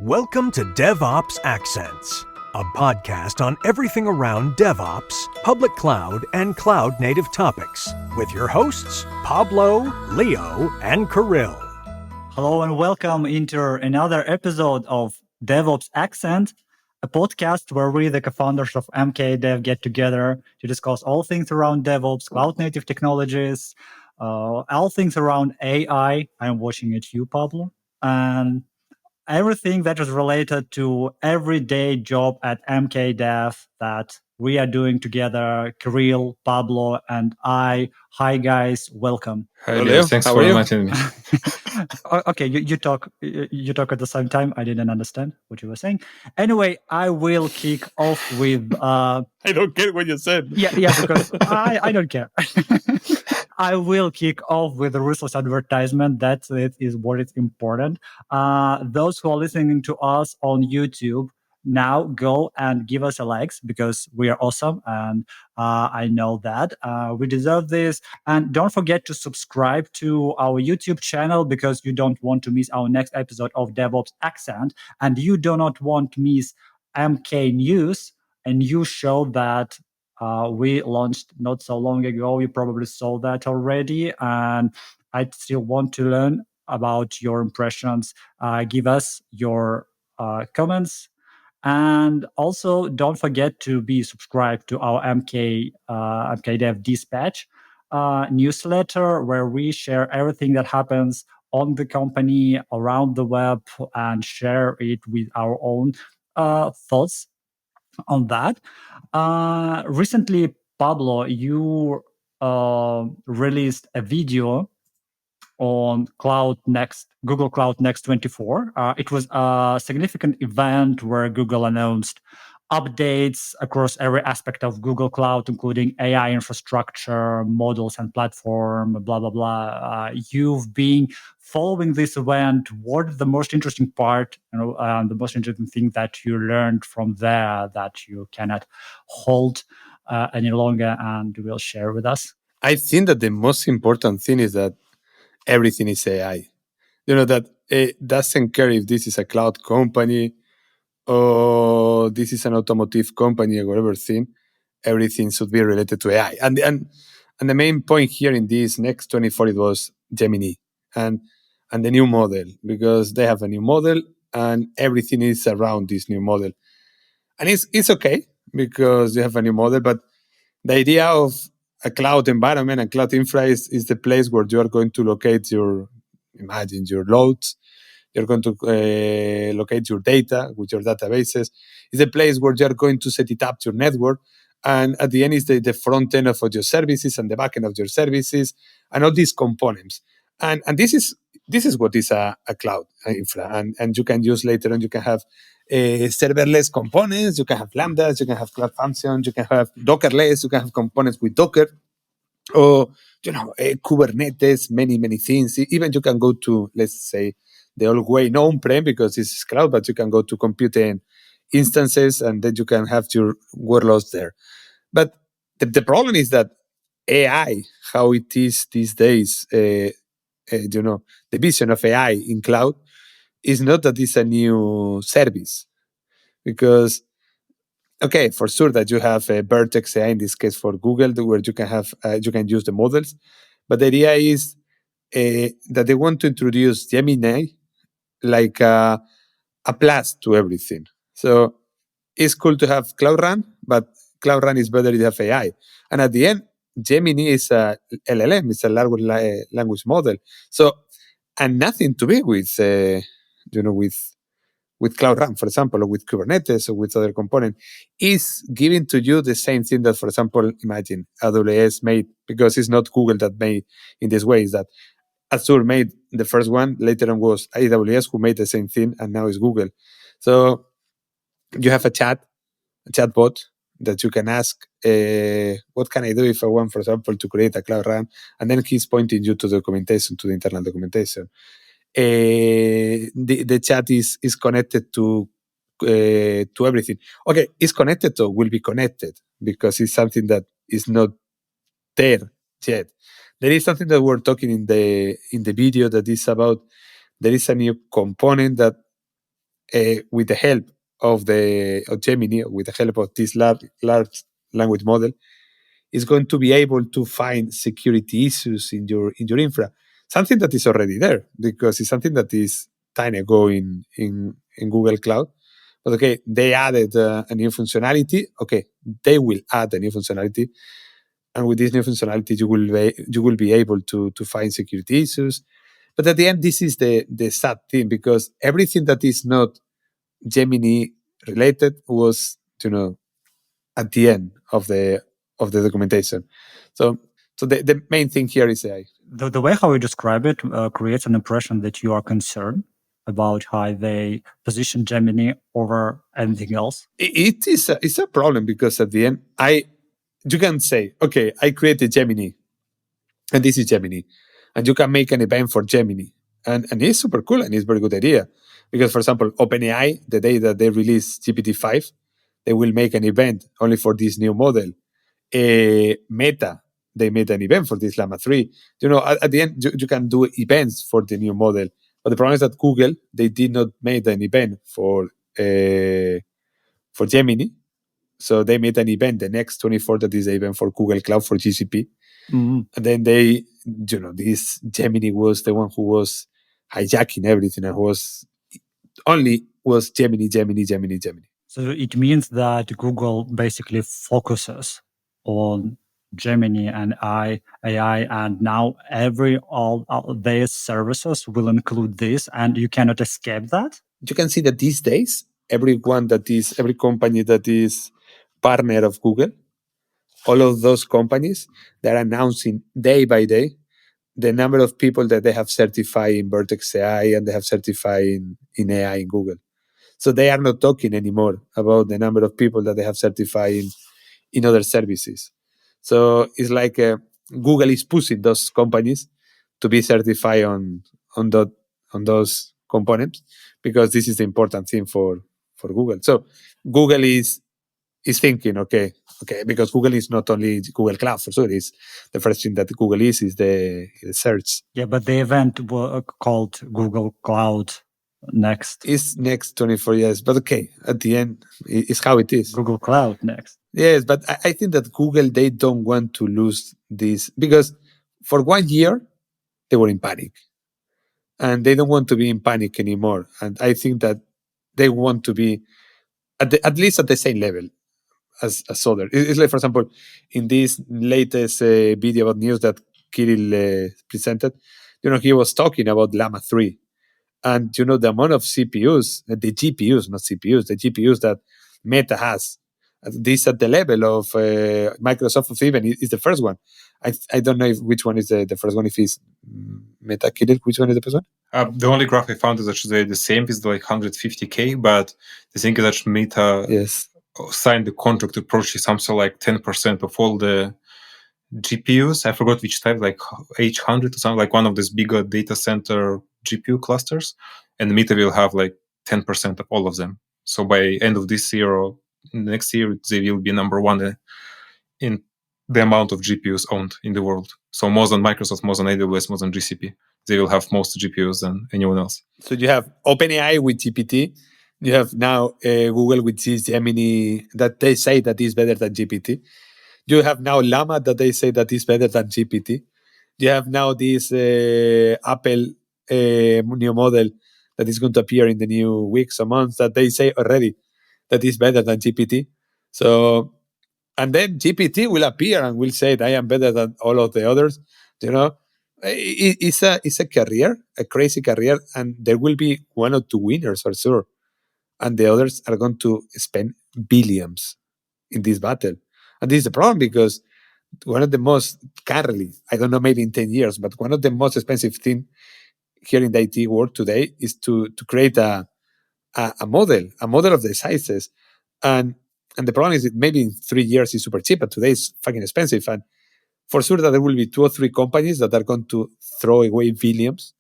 Welcome to DevOps Accents, a podcast on everything around DevOps, public cloud, and cloud-native topics, with your hosts, Pablo, Leo, and Kirill. Hello and welcome into another episode of DevOps Accent, a podcast where we, the co-founders of MKDev, get together to discuss all things around DevOps, cloud-native technologies, all things around AI. I'm watching at you, Pablo, and everything that is related to everyday job at MKDev that we are doing together, Kirill, Pablo, and I. Hi, guys. Welcome. Hi, Leo. Thanks for inviting me. Okay, you talk at the same time. I didn't understand what you were saying. Anyway, I will kick off with... I don't care what you said. Yeah, because I don't care. I will kick off with a ruthless advertisement. That's it, is what is important. Those who are listening to us on YouTube, now go and give us a likes because we are awesome. And I know that we deserve this. And don't forget to subscribe to our YouTube channel because you don't want to miss our next episode of DevOps Accent. And you do not want to miss MK News, a new show that we launched not so long ago. You probably saw that already. And I still want to learn about your impressions. Give us your comments. And also, don't forget to be subscribed to our MKDev Dispatch newsletter, where we share everything that happens on the company, around the web, and share it with our own thoughts on that. Recently, Pablo, you released a video on Google Cloud Next 24. It was a significant event where Google announced updates across every aspect of Google Cloud, including AI infrastructure, models, and platform, blah, blah, blah. You've been following this event. What is the most interesting part, the most interesting thing that you learned from there that you cannot hold any longer and will share with us? I think that the most important thing is that everything is AI. That it doesn't care if this is a cloud company or this is an automotive company or whatever thing, everything should be related to AI. And the main point here in this Next 24, it was Gemini and the new model, because they have a new model and everything is around this new model. And it's okay because you have a new model, but the idea of a cloud environment and cloud infra is the place where you are going to locate your loads. You're going to locate your data with your databases. It's a place where you're going to set it up to your network. And at the end is the front end of your services and the back end of your services and all these components. And this is what is a cloud infra. And you can use later on, you can have serverless components, you can have Lambdas, you can have cloud functions, you can have Dockerless, you can have components with Docker, or, Kubernetes, many, many things. Even you can go to, let's say, the old way, not on-prem because this is cloud, but you can go to computing instances and then you can have your workloads there. But the problem is that AI, how it is these days, the vision of AI in cloud is not that it's a new service. Because, okay, for sure that you have a Vertex AI in this case for Google, where you can have you can use the models. But the idea is that they want to introduce Gemini like a plus to everything. So it's cool to have Cloud Run, but Cloud Run is better if you have AI. And at the end, Gemini is a LLM, it's a language model. So, and nothing to be with, with Cloud Run, for example, or with Kubernetes or with other components, is giving to you the same thing that, for example, imagine AWS made, because it's not Google that made in this way, is that Azure made the first one, later on was AWS who made the same thing, and now it's Google. So you have a chatbot that you can ask, what can I do if I want, for example, to create a Cloud Run? And then he's pointing you to documentation, to the internal documentation. The chat is connected to everything. Okay, it's connected or will be connected because it's something that is not there yet. There is something that we're talking in the video that is about. There is a new component that with the help of Gemini, with the help of this large language model, is going to be able to find security issues in your infra. Something that is already there, because it's something that is tiny ago in Google Cloud. But okay, they added a new functionality. Okay, they will add a new functionality, and with this new functionality, you will be able to find security issues. But at the end, this is the sad thing, because everything that is not Gemini related was, at the end of the documentation. So the main thing here is AI. The way how you describe it creates an impression that you are concerned about how they position Gemini over anything else. It's a problem, because at the end, you can say, okay, I created Gemini, and this is Gemini, and you can make an event for Gemini, and it's super cool, and it's a very good idea, because, for example, OpenAI, the day that they release GPT-5, they will make an event only for this new model. Meta, they made an event for this Llama 3. At the end, you can do events for the new model. But the problem is that Google, they did not make an event for Gemini. So they made an event, the next 24, that is the event for Google Cloud, for GCP. Mm-hmm. And then this Gemini was the one who was hijacking everything, and was Gemini. So it means that Google basically focuses on Gemini and AI, and now all their services will include this, and you cannot escape that. You can see that these days, every company that is partner of Google, all of those companies, they're announcing day by day the number of people that they have certified in Vertex AI, and they have certified in AI in Google. So they are not talking anymore about the number of people that they have certified in other services. So it's like Google is pushing those companies to be certified on those components, because this is the important thing for Google. So Google is thinking, okay, because Google is not only Google Cloud, for sure. It's the first thing that Google is the search. Yeah, but the event called Google Cloud Next. It's next 24 years, but okay, at the end, it's how it is. Google Cloud Next. Yes, but I think that Google, they don't want to lose this, because for 1 year, they were in panic. And they don't want to be in panic anymore. And I think that they want to be at least at the same level as other. It's like, for example, in this latest video about news that Kirill presented, he was talking about Llama 3. And, the amount of CPUs, the GPUs, not CPUs, the GPUs that Meta has, this at the level of Microsoft even is the first one. I don't know which one is the first one, if it's Meta. Kirill, which one is the first one? The only graph I found is that they're the same, is like 150K, but the thing is that Meta signed the contract to purchase something like 10% of all the GPUs. I forgot which type, like H100 or something, like one of these bigger data center GPU clusters, and Meta will have like 10% of all of them. So by end of this year or next year, they will be number one in the amount of GPUs owned in the world. So more than Microsoft, more than AWS, more than GCP. They will have most GPUs than anyone else. So you have OpenAI with GPT. You have now Google with this Gemini that they say that is better than GPT. You have now Llama that they say that is better than GPT. You have now this Apple new model that is going to appear in the new weeks or months that they say already that is better than GPT. So, and then GPT will appear and will say that I am better than all of the others. It's a career, a crazy career, and there will be one or two winners for sure. And the others are going to spend billions in this battle. And this is the problem, because one of the most, currently, I don't know, maybe in 10 years, but one of the most expensive things here in the IT world today is to create a model of the sizes. And the problem is that maybe in 3 years it's super cheap, but today it's fucking expensive. And for sure that there will be 2 or 3 companies that are going to throw away billions,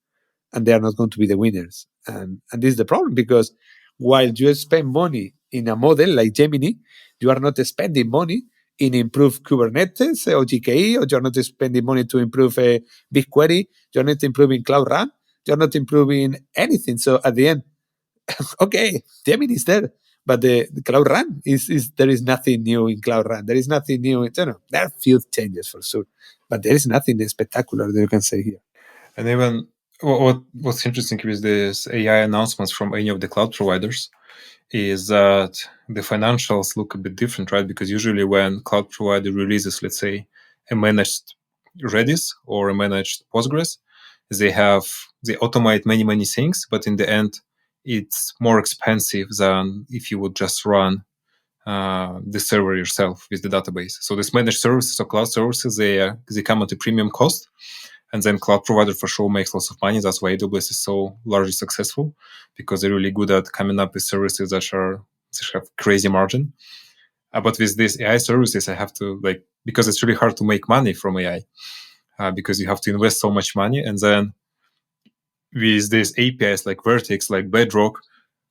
and they are not going to be the winners. And this is the problem, because while you spend money in a model like Gemini, you are not spending money in improve Kubernetes or GKE, or you're not spending money to improve BigQuery, you're not improving Cloud Run, you're not improving anything. So at the end, okay, Gemini is there. But the Cloud Run there is nothing new in Cloud Run. There is nothing new. There are few changes for sure, but there is nothing spectacular that you can say here. And even what's interesting with these AI announcements from any of the cloud providers is that the financials look a bit different, right? Because usually when cloud provider releases, let's say, a managed Redis or a managed Postgres, they automate many things, but in the end, it's more expensive than if you would just run the server yourself with the database. So these managed services or cloud services, they come at a premium cost, and then cloud provider for sure makes lots of money. That's why AWS is so largely successful, because they're really good at coming up with services that have crazy margin. But with these AI services, I have to because it's really hard to make money from AI, because you have to invest so much money, and then with these APIs like Vertex, like Bedrock,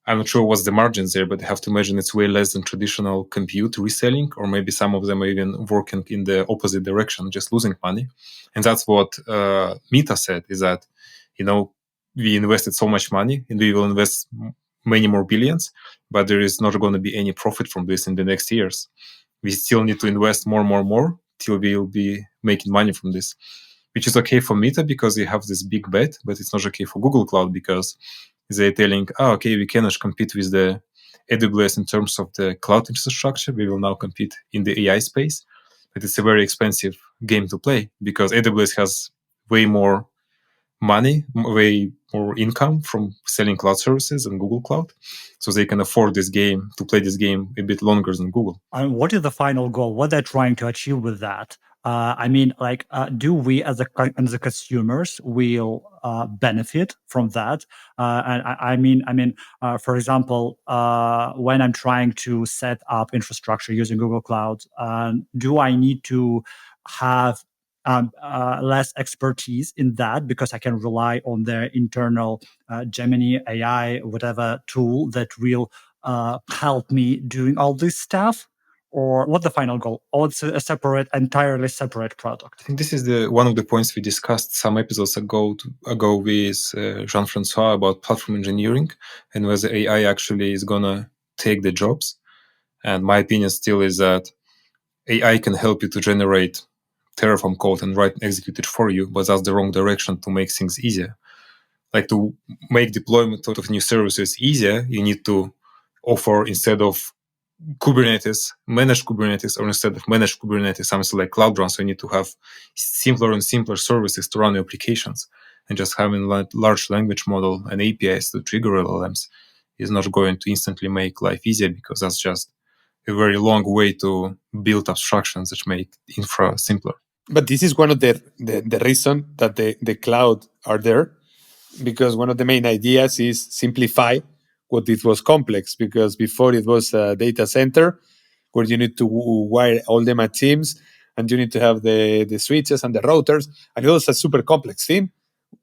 I'm not sure what's the margins there, but I have to imagine it's way less than traditional compute reselling, or maybe some of them are even working in the opposite direction, just losing money. And that's what Meta said, is that, we invested so much money and we will invest many more billions, but there is not going to be any profit from this in the next years. We still need to invest more till we'll be making money from this, which is okay for Meta because they have this big bet, but it's not okay for Google Cloud because they're telling, okay, we cannot compete with the AWS in terms of the cloud infrastructure. We will now compete in the AI space. But it's a very expensive game to play because AWS has way more money, way more income from selling cloud services than Google Cloud. So they can afford to play this game a bit longer than Google. And what is the final goal? What they're trying to achieve with that? Do we as the consumers will benefit from that? For example, when I'm trying to set up infrastructure using Google Cloud, do I need to have less expertise in that because I can rely on their internal Gemini AI, whatever tool that will help me doing all this stuff? Or what's the final goal? Or it's a entirely separate product? I think this is one of the points we discussed some episodes ago with Jean-Francois about platform engineering and whether AI actually is going to take the jobs. And my opinion still is that AI can help you to generate Terraform code and write and execute it for you, but that's the wrong direction to make things easier. Like to make deployment of new services easier, you need to offer, instead of managed Kubernetes, or instead of managed Kubernetes, something like Cloud Run. So you need to have simpler and simpler services to run your applications. And just having large language model and APIs to trigger LLMs is not going to instantly make life easier, because that's just a very long way to build abstractions that make infra simpler. But this is one of the reason that the cloud are there, because one of the main ideas is simplify what it was complex, because before it was a data center where you need to wire all the machines and you need to have the switches and the routers, and it was a super complex thing,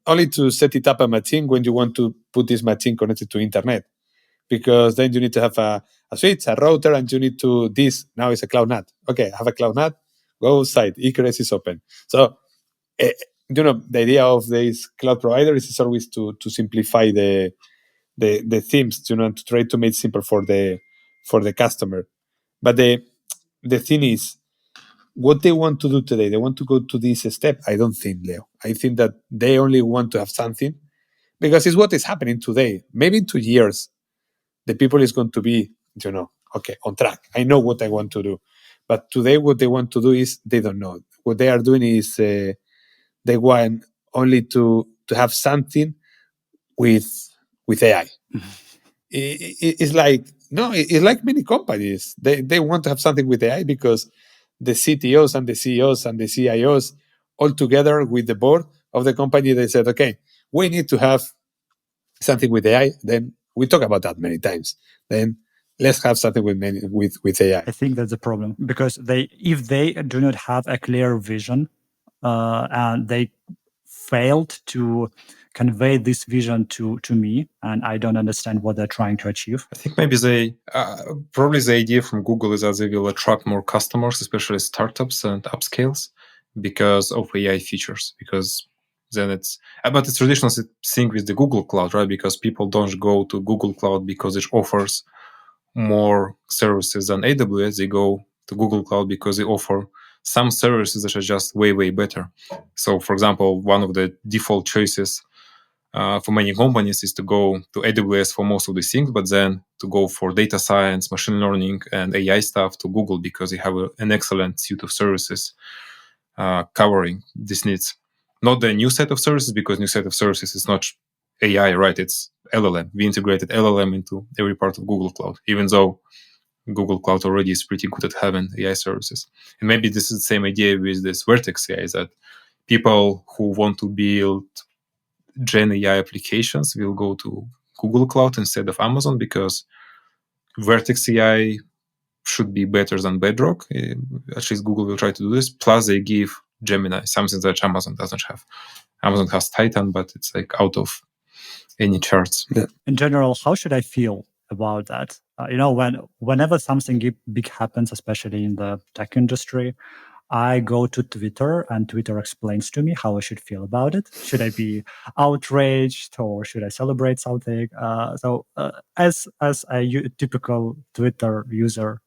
only to set it up a machine when you want to put this machine connected to internet, because then you need to have a switch, a router, and you need to now it's a cloud NAT. Okay, have a cloud NAT, go outside, egress is open. So the idea of this cloud provider is always to simplify the themes, and to try to make it simple for the customer. But the thing is, what they want to do today, they want to go to this step. I don't think, Leo. I think that they only want to have something, because it's what is happening today. Maybe in 2 years, the people is going to be, okay, on track. I know what I want to do. But today, what they want to do is they don't know. What they are doing is they want only to have something with AI. It's like many companies. They want to have something with AI because the CTOs and the CEOs and the CIOs all together with the board of the company, they said, okay, we need to have something with AI. Then we talk about that many times. Then let's have something with AI. I think that's the problem, because if they do not have a clear vision and they failed to convey this vision to me, and I don't understand what they're trying to achieve. I think maybe probably the idea from Google is that they will attract more customers, especially startups and upscales, because of AI features. Because then but it's traditional thing with the Google Cloud, right? Because people don't go to Google Cloud because it offers more services than AWS. They go to Google Cloud because they offer some services that are just way, way better. So, for example, one of the default choices for many companies is to go to AWS for most of these things, but then to go for data science, machine learning, and AI stuff to Google because they have an excellent suite of services covering these needs. Not the new set of services, because new set of services is not AI, right? It's LLM. We integrated LLM into every part of Google Cloud, even though Google Cloud already is pretty good at having AI services. And maybe this is the same idea with this Vertex AI, that people who want to build Gen AI applications will go to Google Cloud instead of Amazon, because Vertex AI should be better than Bedrock. At least Google will try to do this. Plus, they give Gemini, something that Amazon doesn't have. Amazon has Titan, but it's like out of any charts. Yeah. In general, how should I feel about that? Whenever something big happens, especially in the tech industry, I go to Twitter and Twitter explains to me how I should feel about it. Should I be outraged or should I celebrate something? As a typical Twitter user,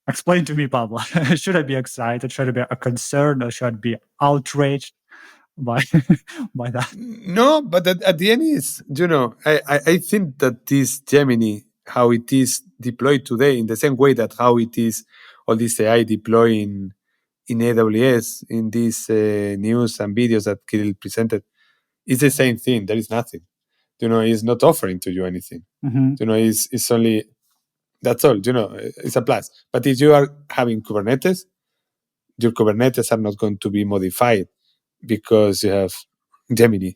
explain to me, Pablo, should I be excited? Should I be concerned or should I be outraged by that? No, but at the end is, I think that this Gemini, how it is deployed today, in the same way that how it is all this AI deploying in AWS, in these news and videos that Kirill presented, it's the same thing. There is nothing. It's not offering to you anything. Mm-hmm. It's only, that's all. It's a plus. But if you are having Kubernetes, your Kubernetes are not going to be modified because you have Gemini.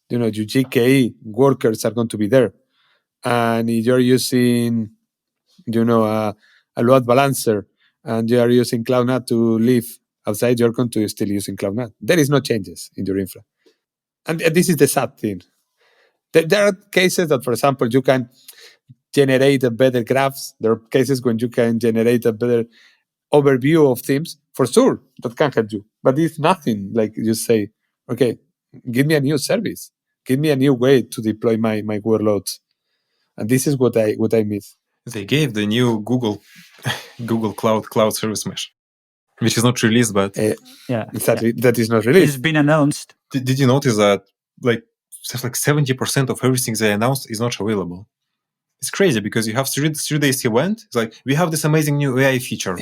Your GKE workers are going to be there. And if you're using, a load balancer, and you are using CloudNet to live outside, you're going to still using CloudNet. There is no changes in your infra. And this is the sad thing. There are cases that, for example, you can generate a better graphs. There are cases when you can generate a better overview of themes. For sure, that can help you. But it's nothing like you say, okay, give me a new service. Give me a new way to deploy my workloads. And this is what I miss. They gave the new Google Cloud Service Mesh, which is not released, but exactly, that is not released. It's been announced. Did you notice that like 70% of everything they announced is not available? It's crazy because you have 3 days event. It's like, we have this amazing new AI feature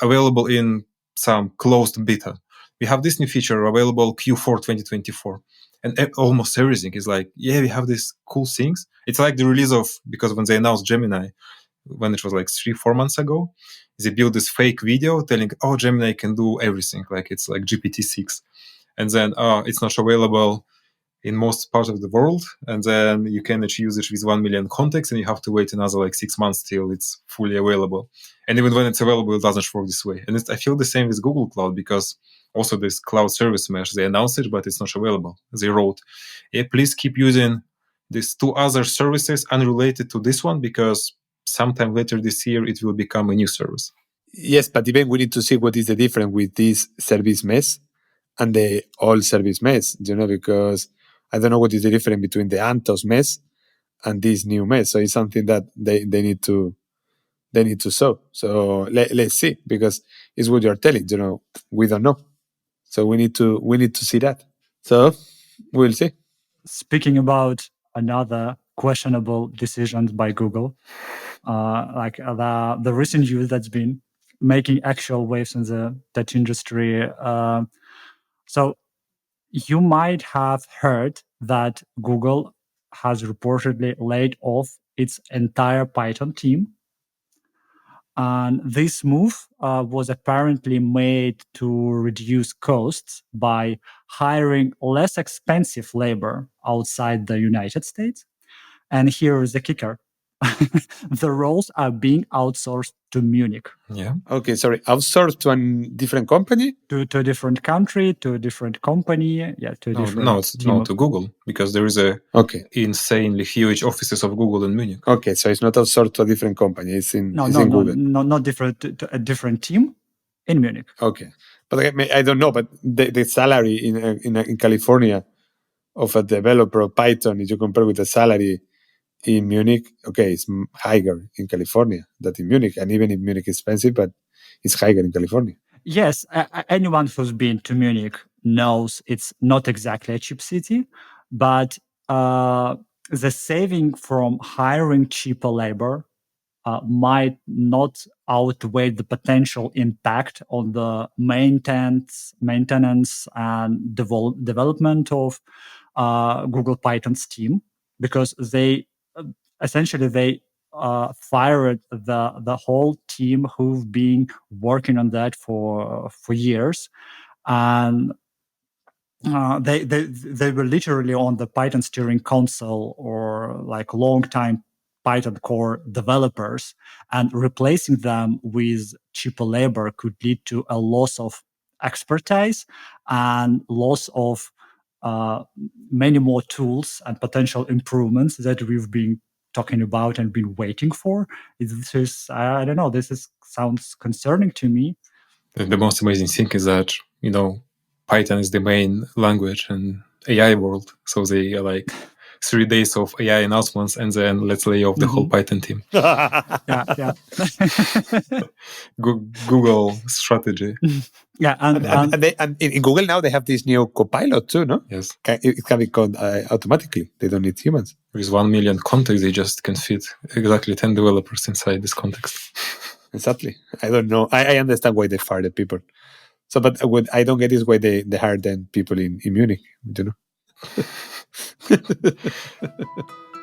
available in some closed beta. We have this new feature available Q4 2024. And almost everything is like, we have these cool things. It's like the release of, because when they announced Gemini, when it was like 3-4 months ago, they built this fake video telling, Gemini can do everything. Like, it's like GPT-6. And then, it's not available in most parts of the world. And then you can actually use it with 1 million contexts, and you have to wait another like 6 months till it's fully available. And even when it's available, it doesn't work this way. And I feel the same with Google Cloud, because also this cloud service mesh, they announced it, but it's not available. They wrote, please keep using these 2 other services unrelated to this one, because sometime later this year, it will become a new service. Yes, but even we need to see what is the difference with this service mesh and the old service mesh, because I don't know what is the difference between the Anthos mesh and this new mesh. So it's something that they need to show. So let's see, because it's what you're telling. We don't know. So we need to see that. So we'll see. Speaking about another questionable decisions by Google, like the recent news that's been making actual waves in the tech industry. So you might have heard that Google has reportedly laid off its entire Python team. And this move was apparently made to reduce costs by hiring less expensive labor outside the United States. And here is the kicker. The roles are being outsourced to Munich. Yeah. Okay, sorry. Outsourced to a different company? To a different country, to a different company. Yeah, to a different No, it's not to Google, because there is insanely huge offices of Google in Munich. Okay, so it's not outsourced to a different company. It's in Google. No, not different, to a different team in Munich. Okay. But I don't know. But the salary in California of a developer of Python, if you compare with the salary in Munich, okay, it's higher in California than in Munich, and even if Munich is expensive, but it's higher in California. Yes, anyone who's been to Munich knows it's not exactly a cheap city, but the saving from hiring cheaper labor might not outweigh the potential impact on the maintenance and development of Google Python's team, because they essentially fired the whole team who've been working on that for years, and they were literally on the Python steering council or like long time Python core developers, and replacing them with cheaper labor could lead to a loss of expertise and loss of many more tools and potential improvements that we've been talking about and been waiting for. This is, I don't know, sounds concerning to me. The most amazing thing is that, Python is the main language in AI world. So they are like 3 days of AI announcements, and then let's lay off the whole Python team. Yeah. Google strategy. Yeah, and in Google now they have this new Copilot too, no? Yes. It can be called automatically. They don't need humans. With 1 million context, they just can fit exactly 10 developers inside this context. Exactly. I don't know. I understand why they fired the people. So, but what I don't get is why they hired then people in Munich,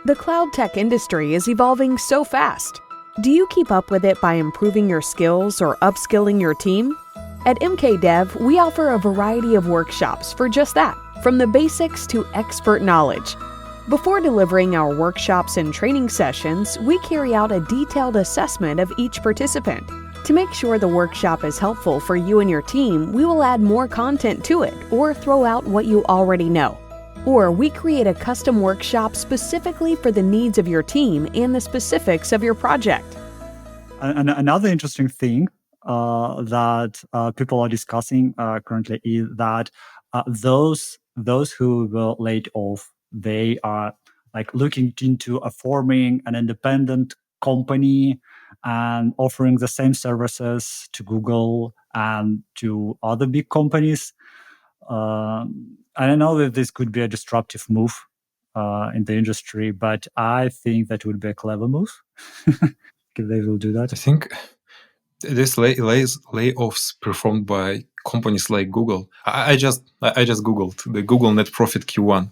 The cloud tech industry is evolving so fast. Do you keep up with it by improving your skills or upskilling your team? At MKDev, we offer a variety of workshops for just that, from the basics to expert knowledge. Before delivering our workshops and training sessions, we carry out a detailed assessment of each participant. To make sure the workshop is helpful for you and your team, we will add more content to it or throw out what you already know. Or we create a custom workshop specifically for the needs of your team and the specifics of your project. And another interesting thing that people are discussing currently is that those who were laid off, they are like looking into forming an independent company and offering the same services to Google and to other big companies. I don't know if this could be a disruptive move in the industry, but I think that would be a clever move if they will do that. I think this layoffs performed by companies like Google. I just Googled the Google net profit Q1,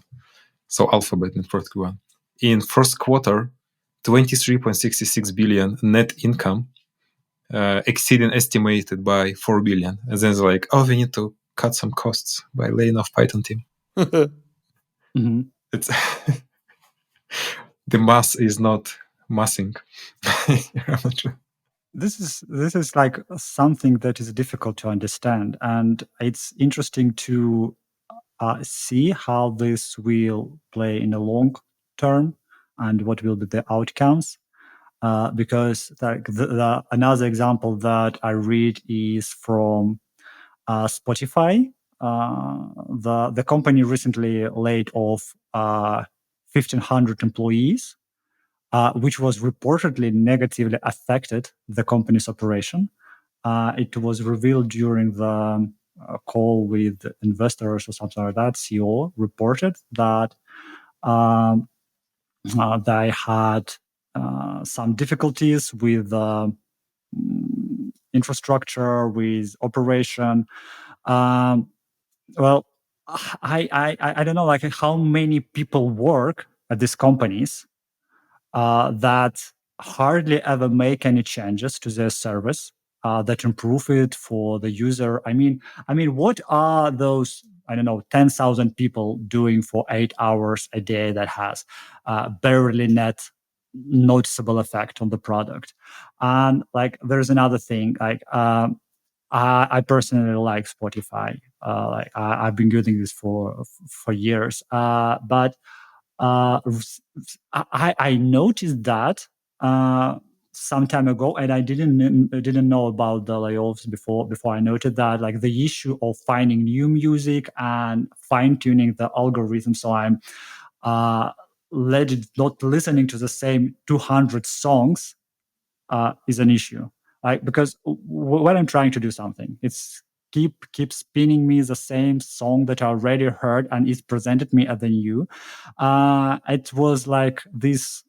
so Alphabet net profit Q1. In first quarter, 23.66 billion net income, exceeding estimated by 4 billion. And then it's like, oh, we need to cut some costs by laying off Python team. Mm-hmm. It's the mass is not massing. I'm not sure. This is like something that is difficult to understand, and it's interesting to see how this will play in the long term and what will be the outcomes. Because like another example that I read is from Spotify. The company recently laid off 1,500 employees, which was reportedly negatively affected the company's operation. It was revealed during the call with investors or something like that. CEO reported that they had some difficulties with infrastructure, with operation. Well, I don't know, like how many people work at these companies that hardly ever make any changes to their service that improve it for the user. I mean, what are those, 10,000 people doing for 8 hours a day that has barely net noticeable effect on the product? And like, there's another thing, like I personally like Spotify. I've been using this for years, but I noticed that some time ago, and I didn't know about the layoffs before I noted that, like the issue of finding new music and fine tuning the algorithm. So I'm not listening to the same 200 songs is an issue, right? Because when I'm trying to do something, it's keep spinning me the same song that I already heard, and it's presented me as the new. It was like this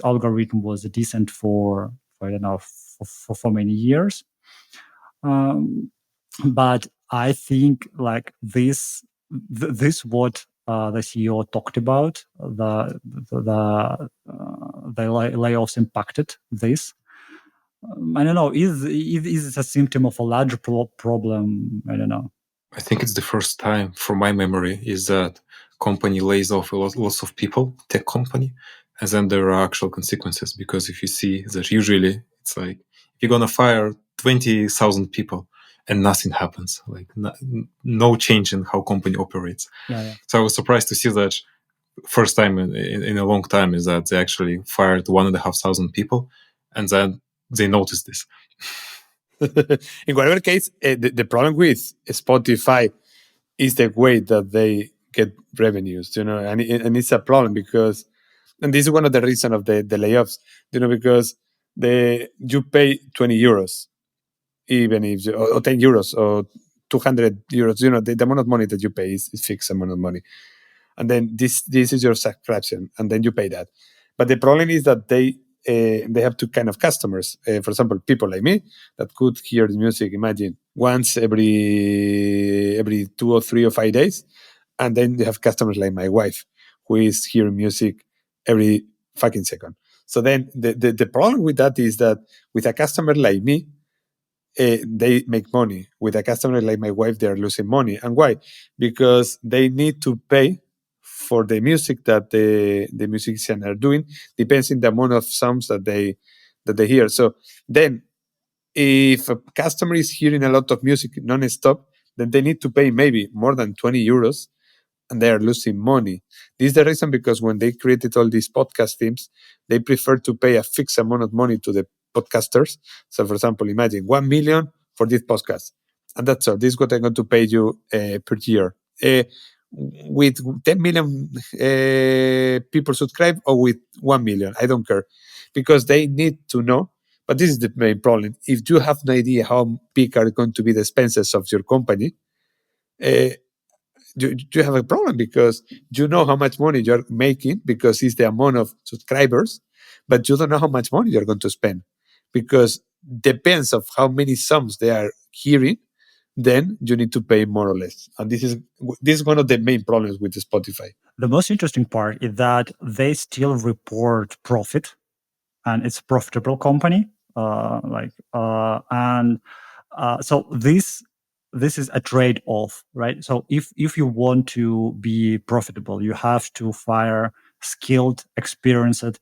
algorithm was decent for I don't know for many years, but I think like this what the CEO talked about, the layoffs impacted this. I don't know. Is it a symptom of a larger problem? I don't know. I think it's the first time, from my memory, is that company lays off lots of people, tech company, and then there are actual consequences. Because if you see that usually it's like you're gonna fire 20,000 people and nothing happens, like no change in how company operates. Yeah. So I was surprised to see that first time in a long time is that they actually fired 1,500 people, and then they noticed this. In whatever case, the problem with Spotify is the way that they get revenues, and it's a problem because, and this is one of the reasons of the layoffs, because you pay 20 euros, even if, or 10 euros or 200 euros, the amount of money that you pay is fixed amount of money. And then this is your subscription, and then you pay that. But the problem is that they have two kind of customers. For example, people like me that could hear the music, imagine, once every 2 or 3 or 5 days. And then they have customers like my wife, who is hearing music every fucking second. So then the problem with that is that with a customer like me, they make money. With a customer like my wife, they are losing money. And why? Because they need to pay for the music that the musicians are doing, depends on the amount of songs that they hear. So then, if a customer is hearing a lot of music non-stop, then they need to pay maybe more than 20 euros, and they are losing money. This is the reason, because when they created all these podcast themes, they prefer to pay a fixed amount of money to the podcasters. So, for example, imagine 1 million for this podcast, and that's all. This is what I'm going to pay you per year. With 10 million people subscribe, or with 1 million, I don't care, because they need to know. But this is the main problem. If you have no idea how big are going to be the expenses of your company, you have a problem, because you know how much money you're making because it's the amount of subscribers, but you don't know how much money you're going to spend, because depends of how many songs they are hearing, then you need to pay more or less. And this is one of the main problems with the Spotify. The most interesting part is that they still report profit, and it's a profitable company. So this is a trade-off, right? So if you want to be profitable, you have to fire skilled, experienced,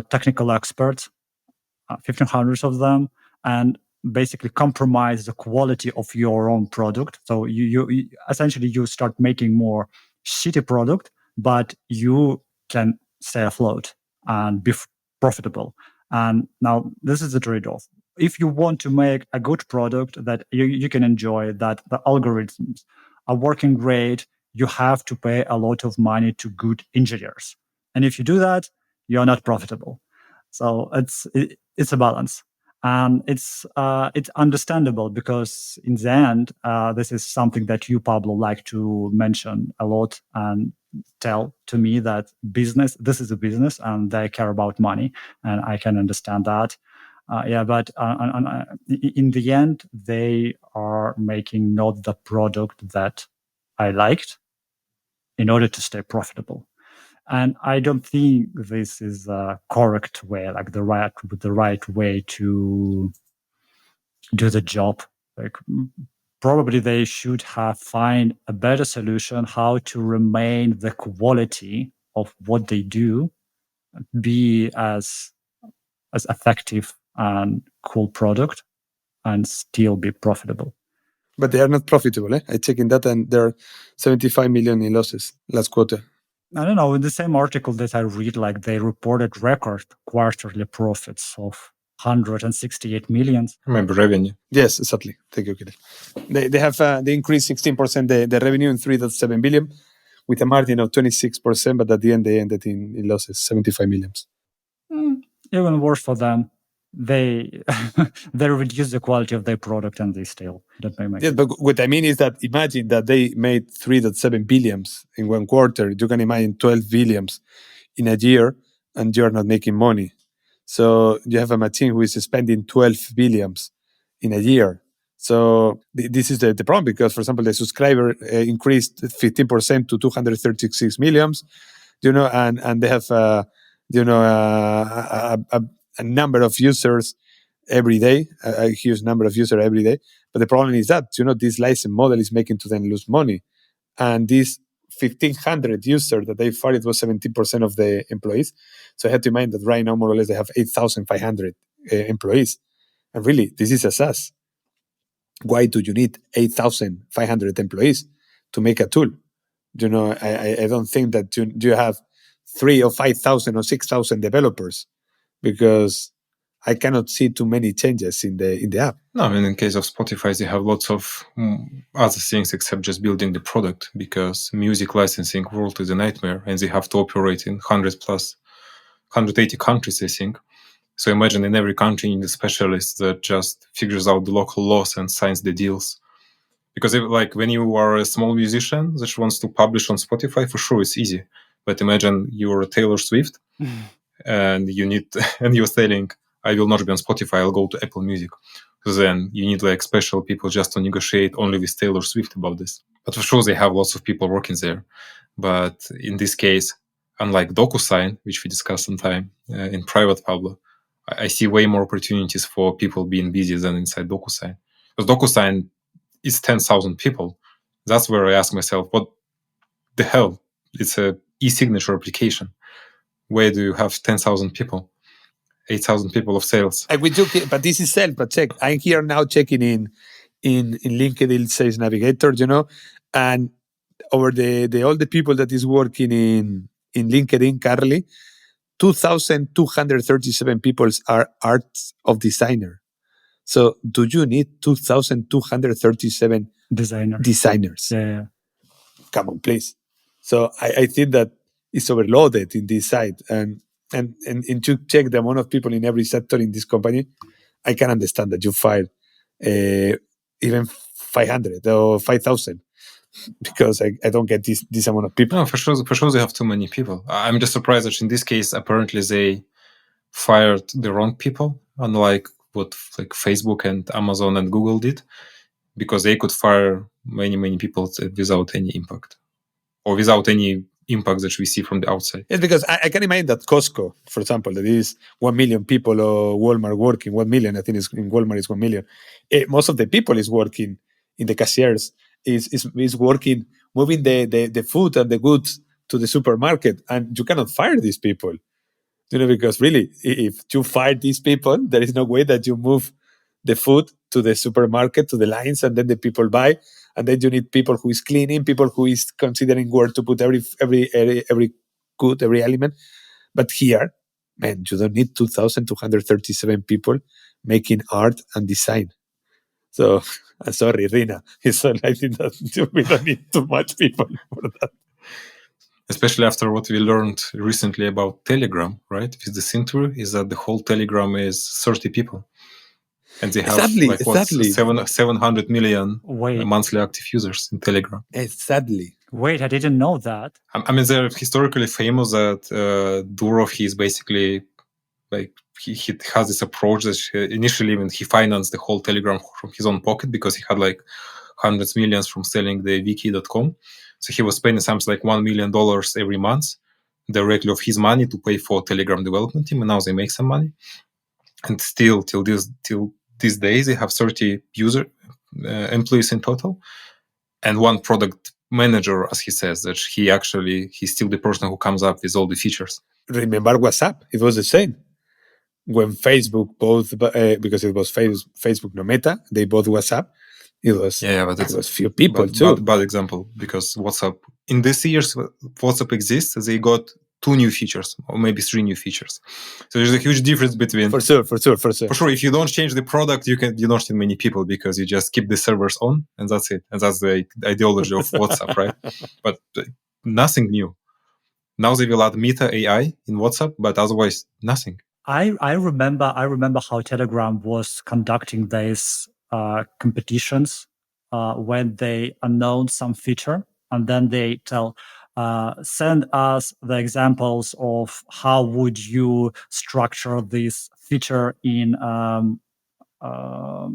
technical experts, 1,500 of them, and basically compromise the quality of your own product. So you essentially you start making more shitty product, but you can stay afloat and be profitable. And now this is the trade-off. If you want to make a good product that you can enjoy, that the algorithms are working great, you have to pay a lot of money to good engineers. And if you do that, you're not profitable. So it's a balance. And it's understandable, because in the end, this is something that you, Pablo, like to mention a lot and tell to me, that this is a business and they care about money, and I can understand that. But in the end, they are making not the product that I liked in order to stay profitable. And I don't think this is a correct way, like the right way to do the job. Like, probably they should have find a better solution how to remain the quality of what they do, be as effective and cool product, and still be profitable. But they are not profitable. I checked that, and they're 75 million in losses last quarter. I don't know. In the same article that I read, like they reported record quarterly profits of 168 million. Remember revenue. Yes, exactly. Thank you, Kirill. They have they increased 16% the revenue in 3.7 billion with a margin of 26%, but at the end they ended in losses, 75 million. Even worse for them. They they reduce the quality of their product and they still don't make money. Yes, but what I mean is that imagine that they made 3.7 billions in one quarter. You can imagine 12 billions in a year and you're not making money. So you have a machine who is spending 12 billions in a year. So this is the problem because, for example, the subscriber increased 15% to 236 millions, and they have, a number of users every day, a huge number of users every day. But the problem is that, this license model is making to them lose money. And these 1,500 users that they fired was 17% of the employees. So I had to mind that right now, more or less, they have 8,500 employees. And really, this is a SaaS. Why do you need 8,500 employees to make a tool? I don't think that you have 3,000 or 5,000 or 6,000 developers, because I cannot see too many changes in the app. No, I mean, in case of Spotify, they have lots of other things except just building the product, because music licensing world is a nightmare and they have to operate in 180 countries, I think. So imagine in every country you need a specialist that just figures out the local laws and signs the deals. Because when you are a small musician that wants to publish on Spotify, for sure it's easy. But imagine you're a Taylor Swift and you're saying, I will not be on Spotify, I'll go to Apple Music. So then you need special people just to negotiate only with Taylor Swift about this. But for sure they have lots of people working there. But in this case, unlike DocuSign, which we discussed sometime in private, Pablo, I see way more opportunities for people being busy than inside DocuSign. Because DocuSign is 10,000 people. That's where I ask myself, what the hell? It's a e-signature application. Where do you have 10,000 people? 8,000 people of sales. But this is sales. But check, I'm here now checking in LinkedIn Sales Navigator, and over all the people that is working in LinkedIn currently, 2,237 people are arts of designer. So do you need 2,237 designers? Yeah. Come on, please. So I think that it's overloaded in this side. And to check the amount of people in every sector in this company, I can understand that you fired even 500 or 5,000. Because I don't get this amount of people. No, for sure they have too many people. I'm just surprised that in this case, apparently they fired the wrong people, unlike what Facebook and Amazon and Google did, because they could fire many people without any impact, or without any impact that we see from the outside. Yes, because I can imagine that Costco, for example, that is 1 million people, or Walmart working 1 million. I think in Walmart is 1 million. Most of the people is working in the cashiers. Is working, moving the food and the goods to the supermarket, and you cannot fire these people, because really, if you fire these people, there is no way that you move the food to the supermarket, to the lines, and then the people buy, and then you need people who is cleaning, people who is considering where to put every good, every element. But here, man, you don't need 2,237 people making art and design. So, sorry, Rina. I think that we don't need too much people for that. Especially after what we learned recently about Telegram, right? With the Century, is that the whole Telegram is 30 people. And they have 700 million monthly active users in Telegram. Exactly. Wait, I didn't know that. I mean, they're historically famous that Durov, he is basically he has this approach that initially when he financed the whole Telegram from his own pocket, because he had hundreds of millions from selling the wiki.com. So he was spending something like $1 million every month directly of his money to pay for Telegram development team. And now they make some money. And still till these days, they have 30 employees in total. And one product manager, as he says, that he's still the person who comes up with all the features. Remember WhatsApp? It was the same. When Facebook bought, because it was Facebook, no Meta, they bought WhatsApp. It was few people too. Bad example, because WhatsApp, in this years, WhatsApp exists. They got 2 new features or maybe 3 new features. So there's a huge difference between for sure. If you don't change the product, you don't need many people because you just keep the servers on and that's it. And that's the ideology of WhatsApp, right? But nothing new. Now they will add Meta AI in WhatsApp, but otherwise nothing. I remember how Telegram was conducting these competitions when they announce some feature and then they tell, send us the examples of how would you structure this feature in a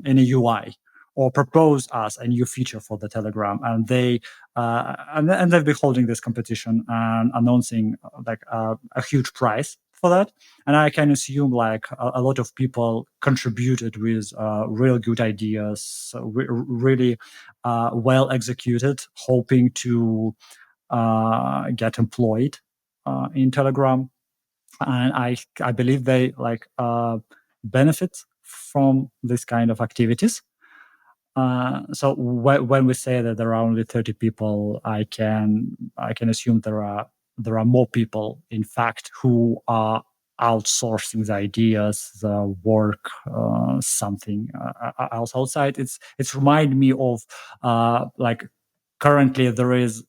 UI, or propose us a new feature for the Telegram. And they and they've been holding this competition and announcing a huge prize for that. And I can assume a lot of people contributed with real good ideas, really well executed, hoping to get employed in Telegram. And I believe they benefit from this kind of activities. So when we say that there are only 30 people, I can assume there are more people, in fact, who are outsourcing the ideas, the work, something else outside. It's remind me of currently there is.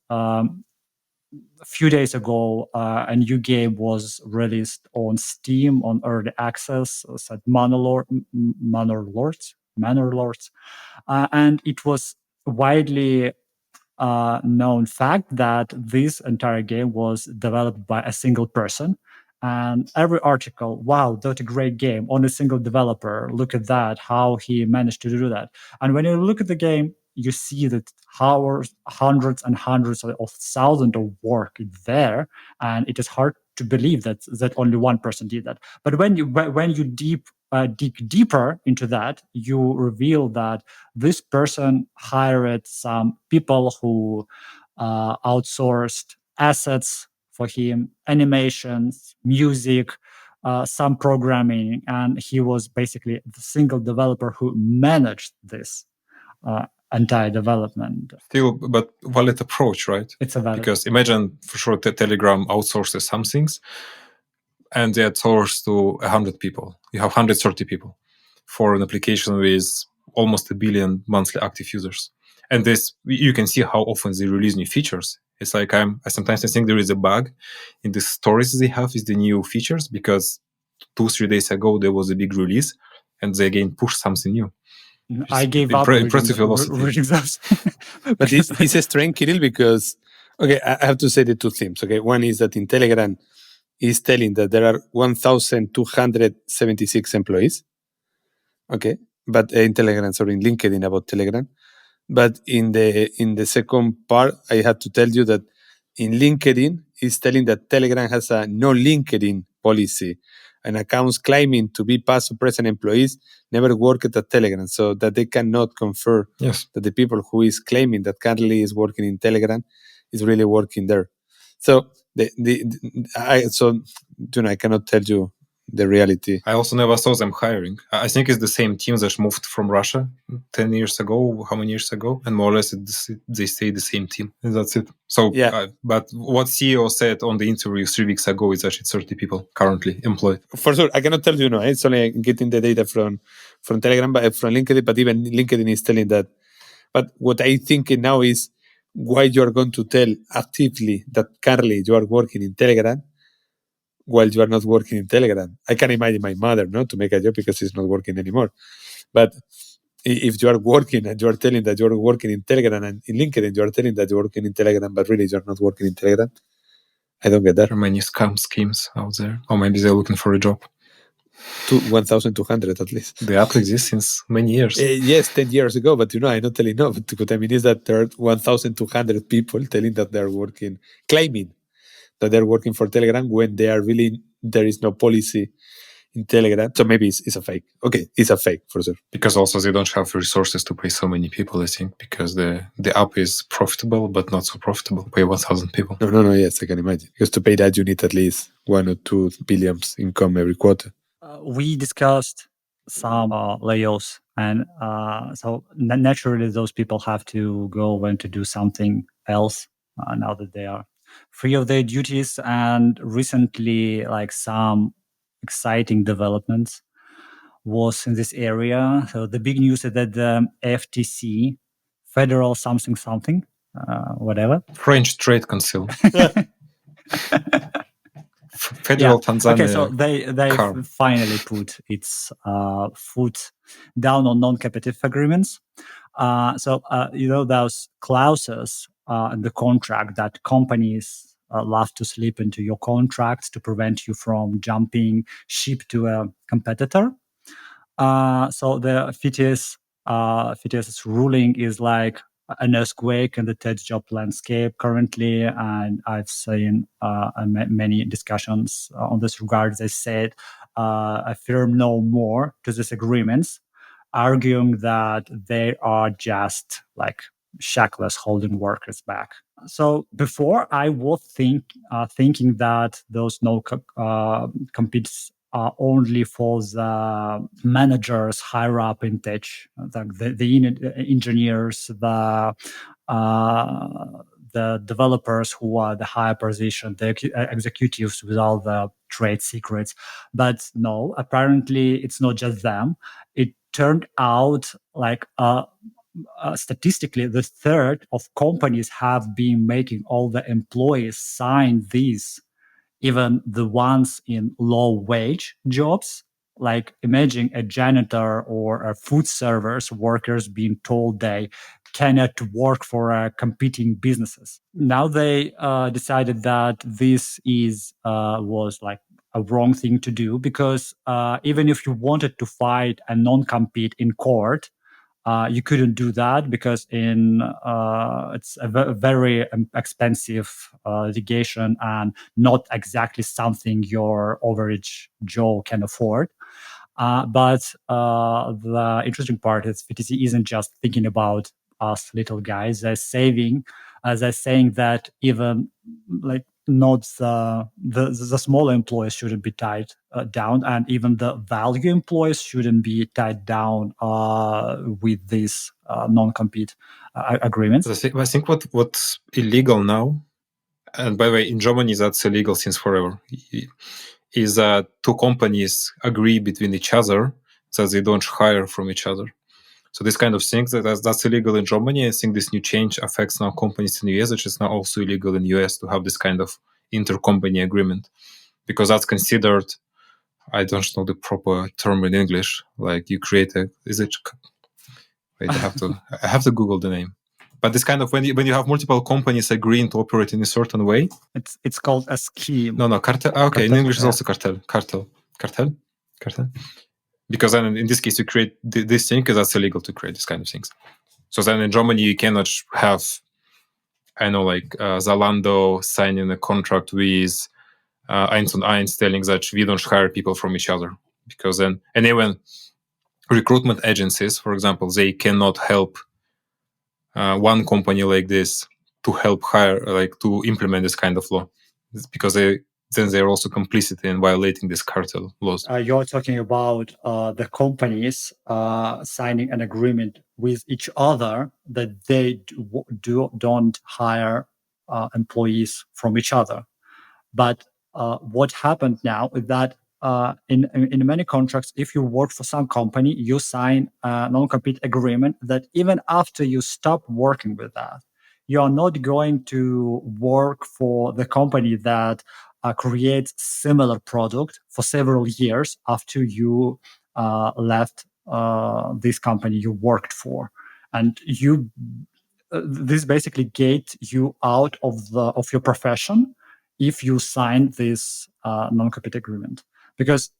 A few days ago, a new game was released on Steam on early access. It's at Manor Lords, and it was widely known fact that this entire game was developed by a single person. And every article, wow, that's a great game on a single developer. Look at that, how he managed to do that. And when you look at the game, you see that hundreds and hundreds of thousands of work there, and it is hard to believe that only one person did that. But when you dig deeper into that, you reveal that this person hired some people who outsourced assets for him, animations, music, some programming, and he was basically the single developer who managed this entire development. Still, but valid approach, right? It's a valid. Because imagine for sure Telegram outsources some things and they outsource to 100 people. You have 130 people for an application with almost 1 billion monthly active users. And this, you can see how often they release new features. It's like I sometimes think there is a bug in the stories they have with the new features because 2-3 days ago there was a big release and they again pushed something new. I gave up impressive velocity. But it's a strength, Kirill, because I have to say the two themes. Okay, one is that in Telegram is telling that there are 1,276 employees. Okay, but in Telegram, sorry, in LinkedIn about Telegram. But in the second part, I had to tell you that in LinkedIn is telling that Telegram has a no LinkedIn policy, and accounts claiming to be past or present employees never work at Telegram, so that they cannot confirm that the people who is claiming that currently is working in Telegram is really working there. So I cannot tell you the reality. I also never saw them hiring. I think it's the same team that moved from Russia 10 years ago, how many years ago? And more or less they stay the same team. And that's it. So, but what CEO said on the interview 3 weeks ago is actually 30 people currently employed. For sure. I cannot tell you, it's only getting the data from Telegram, but from LinkedIn, but even LinkedIn is telling that. But what I think now is why you are going to tell actively that currently you are working in Telegram while you are not working in Telegram. I can imagine my mother, to make a job because she's not working anymore. But if you are working and you are telling that you are working in Telegram, and in LinkedIn you are telling that you are working in Telegram, but really you are not working in Telegram, I don't get that. There are many scam schemes out there. Or maybe they're looking for a job. 1,200 at least. The app exists since many years. Yes, 10 years ago, but I'm not telling no. But what I mean is that there are 1,200 people telling that they're working, claiming that they're working for Telegram when they are really, there is no policy in Telegram. So maybe it's a fake. Okay, it's a fake for sure. Because also they don't have resources to pay so many people, I think, because the app is profitable, but not so profitable. Pay 1,000 people. No, yes, I can imagine. Because to pay that, you need at least 1 or 2 billions income every quarter. We discussed some layoffs, and so naturally those people have to go and to do something else now that they are free of their duties. And recently, like some exciting developments was in this area. So the big news is that the FTC, Federal something, whatever. French Trade Council. Federal Tanzania. Okay, so they finally put its foot down on non-competitive agreements. Those clauses in the contract that companies love to slip into your contracts to prevent you from jumping ship to a competitor. So the FTS's ruling is like an earthquake in the tech job landscape currently, and I've seen many discussions on this regard. They said affirm no more to these agreements, arguing that they are just like shackles holding workers back. So before I was thinking that those no competes are only for the managers higher up in tech, the engineers, the developers who are the higher position, the executives with all the trade secrets. But no, apparently it's not just them. It turned out like statistically, the third of companies have been making all the employees sign these, even the ones in low wage jobs. Like imagine a janitor or a food servers workers being told they cannot work for competing businesses. Now they decided that this was like a wrong thing to do, because even if you wanted to fight a non-compete in court, you couldn't do that because it's a very expensive litigation and not exactly something your average Joe can afford. But the interesting part is FTC isn't just thinking about us little guys. They're saying that even like not the smaller employees shouldn't be tied down, and even the value employees shouldn't be tied down with these non-compete agreements. I think what's illegal now, and by the way, in Germany that's illegal since forever, is that two companies agree between each other that they don't hire from each other. So this kind of things, that's illegal in Germany. I think this new change affects now companies in the US, which is now also illegal in the US to have this kind of intercompany agreement, because that's considered, I don't know the proper term in English, like you create wait, I have to Google the name. But this kind of when you have multiple companies agreeing to operate in a certain way, it's called a scheme. No, cartel. Okay, cartel, in English it's also cartel. Because then in this case you create this thing because that's illegal to create this kind of things. So then in Germany you cannot have, Zalando signing a contract with 1&1 telling that we don't hire people from each other, because then, and even recruitment agencies, for example, they cannot help one company like this to help hire, like to implement this kind of law, because they're also complicit in violating these cartel laws. You're talking about the companies signing an agreement with each other that they don't hire employees from each other. But what happened now is that in many contracts, if you work for some company, you sign a non-compete agreement that even after you stop working with that, you are not going to work for the company that creates similar product for several years after you left this company you worked for, and this basically gate you out of your profession if you sign this non-compete agreement. Because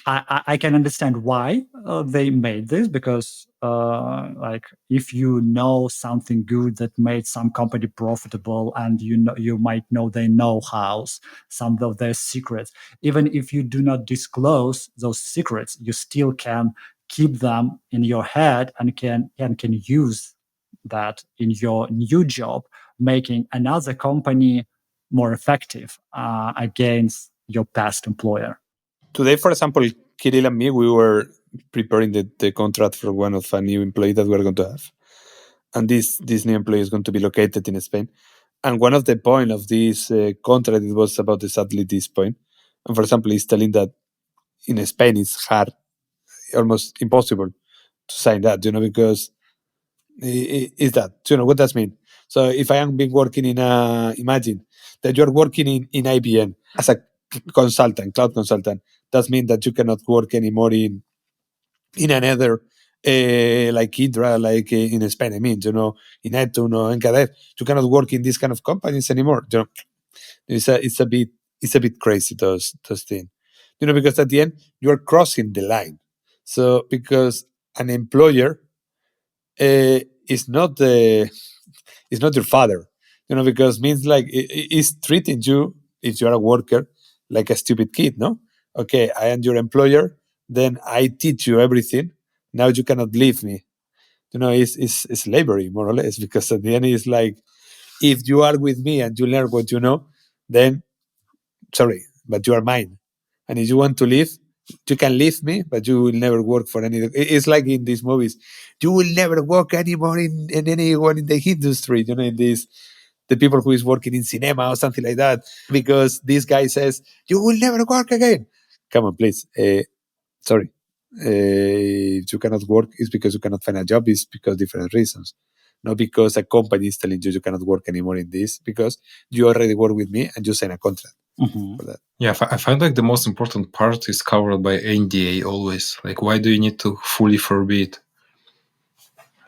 I can understand why they made this, because like if you know something good that made some company profitable, and you might know their know-hows, some of their secrets, even if you do not disclose those secrets, you still can keep them in your head and can use that in your new job, making another company more effective against your past employer. Today, for example, Kirill and me, we were preparing the contract for one of a new employee that we're going to have. And this new employee is going to be located in Spain. And one of the point of this contract, it was about exactly this point. And for example, it's telling that in Spain it's hard, almost impossible to sign that, because is that, what does mean? So if I am been working imagine that you're working in IBM as a consultant, cloud consultant, that means that you cannot work anymore in another like Indra, like in Spain, I mean, in Etun or Encadev, you cannot work in these kind of companies anymore. It's a bit crazy, those things. Because at the end you are crossing the line. So because an employer is not your father, because means like it's treating you, if you're a worker, like a stupid kid, no? Okay, I am your employer, then I teach you everything. Now you cannot leave me. It's slavery, more or less, because at the end it's like, if you are with me and you learn what you know, then sorry, but you are mine. And if you want to leave, you can leave me, but you will never work for any. It's like in these movies, you will never work anymore in anyone in the industry. In this, the people who is working in cinema or something like that, because this guy says you will never work again. Come on, please. Sorry, if you cannot work, it's because you cannot find a job. It's because different reasons. Not because a company is telling you cannot work anymore in this, because you already work with me and you sign a contract. For that. Yeah, I find like the most important part is covered by NDA always. Like, why do you need to fully forbid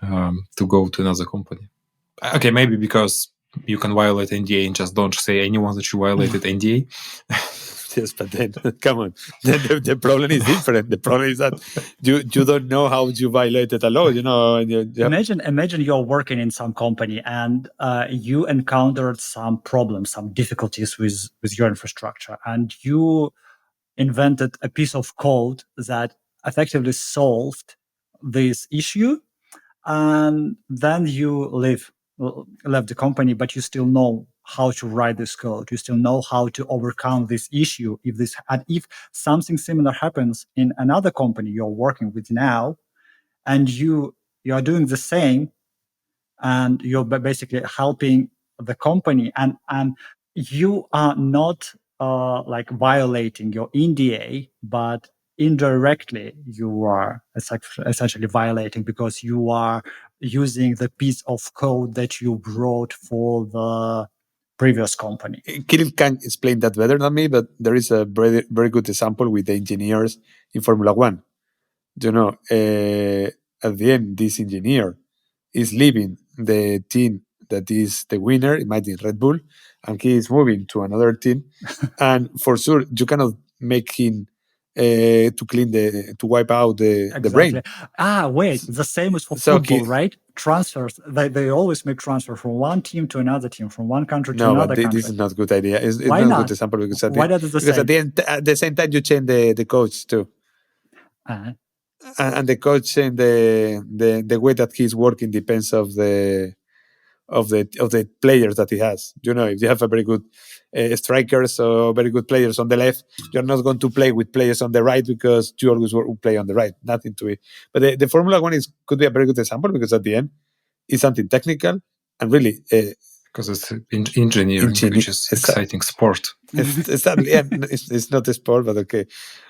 to go to another company? Okay, maybe because you can violate NDA and just don't say anyone that you violated NDA. Yes, but then come on. Then the problem is different. The problem is that you don't know how you violated a law. Imagine you're working in some company and you encountered some problems, some difficulties with your infrastructure, and you invented a piece of code that effectively solved this issue, and then you left the company, but you still know how to write this code. You still know how to overcome this issue. If something similar happens in another company you're working with now, and you are doing the same, and you're basically helping the company, and you are not like violating your NDA, but indirectly you are essentially violating, because you are using the piece of code that you wrote for the previous company. Kirill can explain that better than me, but there is a very, very good example with the engineers in Formula One. At the end, this engineer is leaving the team that is the winner, imagine Red Bull, and he is moving to another team. And for sure, you cannot make him to wipe out the brain. Wait, the same is for football, right? Transfers, they always make transfer from one team to another team, from one country to another country. This is not a good idea. It's Why not a good example, because Why not the same? at the same time you change the coach too. And the coach and the way that he's working depends of the players that he has. If you have a very good strikers or very good players on the left, you're not going to play with players on the right, because you always play on the right. Nothing to it. But the Formula One could be a very good example, because at the end it's something technical and really because it's engineering, which is exciting sport. Exactly. Yeah, it's not a sport, but okay.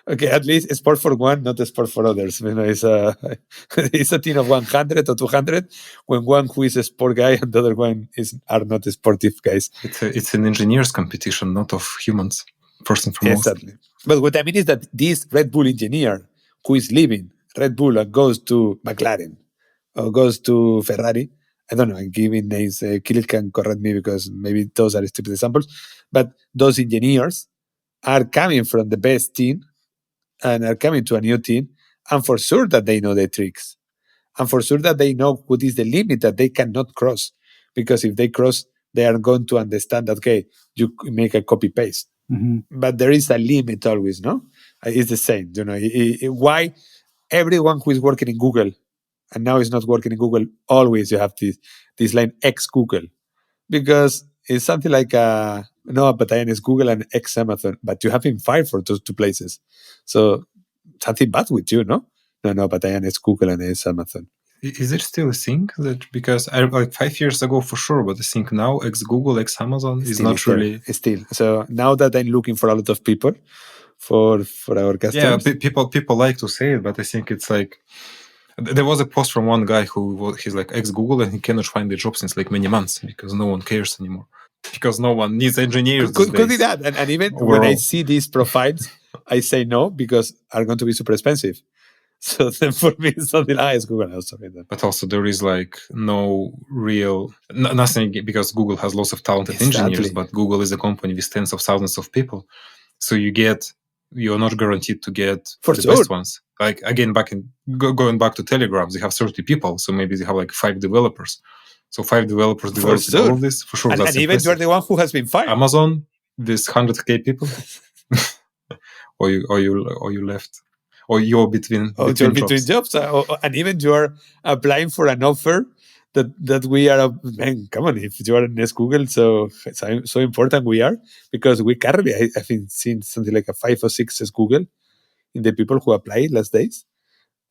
At least a sport for one, not a sport for others. It's a team of 100 or 200. When one who is a sport guy and the other one are not sportive guys. It's an engineers competition, not of humans. First and foremost. Exactly. But what I mean is that this Red Bull engineer who is leaving Red Bull and goes to McLaren or goes to Ferrari. I don't know, I'm giving names. Kirill can correct me, because maybe those are stupid examples. But those engineers are coming from the best team and are coming to a new team. And for sure that they know the tricks. And for sure that they know what is the limit that they cannot cross. Because if they cross, they are going to understand that, okay, you make a copy paste. Mm-hmm. But there is a limit always, no? It's the same. Why everyone who is working in Google and now it's not working in Google, always you have this line ex Google, because it's something like no, but I am Google and ex Amazon, but you have been fired for those two places, so something bad with you, no, but I am Google and ex Amazon. Is it still a thing that, because I like 5 years ago for sure, but I think now ex-Google, ex-Amazon is not really... Still. So now that I'm looking for a lot of people for our customers. Yeah, people like to say it, but I think it's like, there was a post from one guy he's like ex-Google and he cannot find a job since like many months because no one cares anymore. Because no one needs engineers Could be that. And even when I see these profiles, I say no because are going to be super expensive. So then for me, it's something it's Google also. But also there is like no real, nothing, because Google has lots of talented engineers, but Google is a company with tens of thousands of people. So you're not guaranteed to get the best ones. Like again, going back to Telegram, they have 30 people. So maybe they have like 5 developers. So 5 developers developing all of this, for sure. And even you're the one who has been fired. Amazon, this 100K people, or you left, or you're between jobs. And even you're applying for an offer that we are. Man, come on! If you are in Google, so important we are, because we currently I think seen something like a 5 or 6 as Google in the people who apply last days.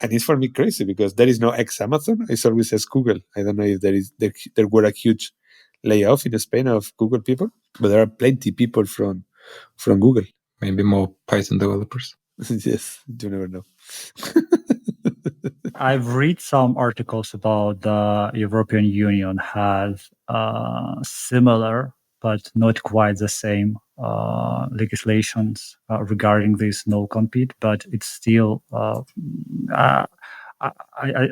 And it's for me crazy because there is no ex-Amazon. It's always as Google. I don't know if there were a huge layoff in Spain of Google people, but there are plenty people from Google. Maybe more Python developers. Yes, you never know. I've read some articles about the European Union has similar but not quite the same legislations regarding this no compete, but it's still I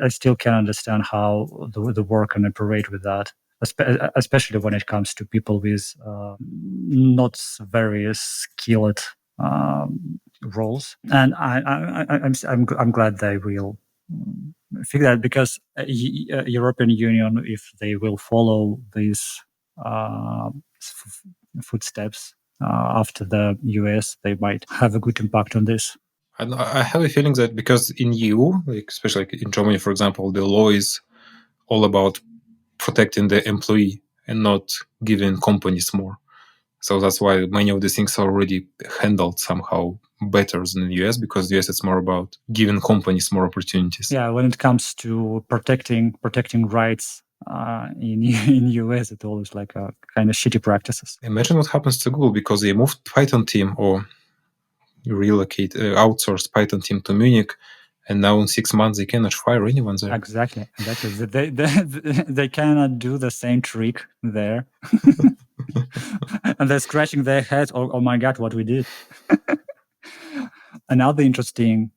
still can understand how the work can operate with that, especially when it comes to people with not very skilled roles. And I'm glad they will figure that, because European Union, if they will follow these footsteps after the US, they might have a good impact on this. I have a feeling that because in EU, like especially like in Germany, for example, the law is all about protecting the employee and not giving companies more. So that's why many of the things are already handled somehow better than in the US, because the US it's more about giving companies more opportunities. Yeah, when it comes to protecting rights in US, it's always like a kind of shitty practices. Imagine what happens to Google because they moved Python team or outsourced Python team to Munich, and now in 6 months they cannot fire anyone there. Exactly. They cannot do the same trick there. And they're scratching their heads. Oh my God, what we did. Another interesting